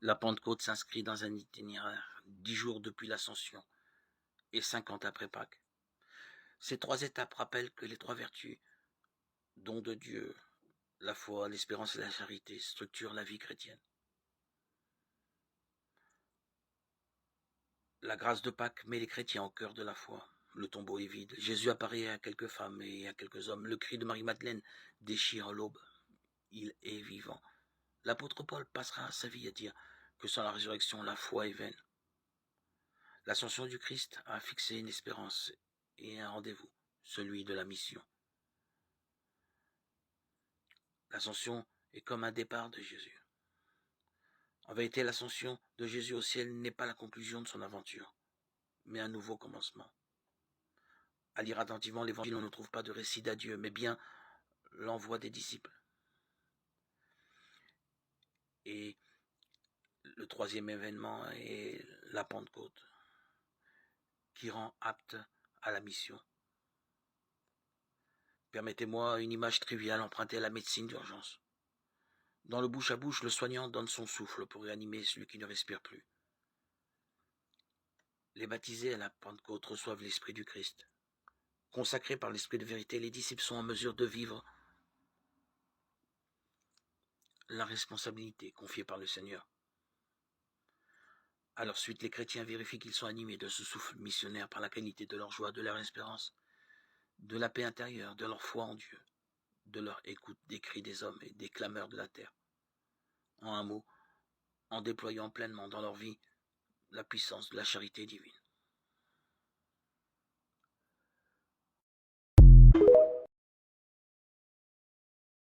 La Pentecôte s'inscrit dans un itinéraire, 10 jours depuis l'Ascension et 50 après Pâques. Ces 3 étapes rappellent que les 3 vertus, don de Dieu, la foi, l'espérance et la charité, structurent la vie chrétienne. La grâce de Pâques met les chrétiens au cœur de la foi. Le tombeau est vide. Jésus apparaît à quelques femmes et à quelques hommes. Le cri de Marie-Madeleine déchire l'aube. Il est vivant. L'apôtre Paul passera sa vie à dire que sans la résurrection, la foi est vaine. L'ascension du Christ a fixé une espérance et un rendez-vous, celui de la mission. L'ascension est comme un départ de Jésus. En vérité, l'ascension de Jésus au ciel n'est pas la conclusion de son aventure, mais un nouveau commencement. À lire attentivement l'évangile, on ne trouve pas de récit d'adieu, mais bien l'envoi des disciples. Et le 3e événement est la Pentecôte, qui rend apte à la mission. Permettez-moi une image triviale empruntée à la médecine d'urgence. Dans le bouche à bouche, le soignant donne son souffle pour réanimer celui qui ne respire plus. Les baptisés à la Pentecôte reçoivent l'Esprit du Christ. Consacrés par l'Esprit de vérité, les disciples sont en mesure de vivre la responsabilité confiée par le Seigneur. À leur suite, les chrétiens vérifient qu'ils sont animés de ce souffle missionnaire par la qualité de leur joie, de leur espérance, de la paix intérieure, de leur foi en Dieu, de leur écoute des cris des hommes et des clameurs de la terre. En un mot, en déployant pleinement dans leur vie la puissance de la charité divine.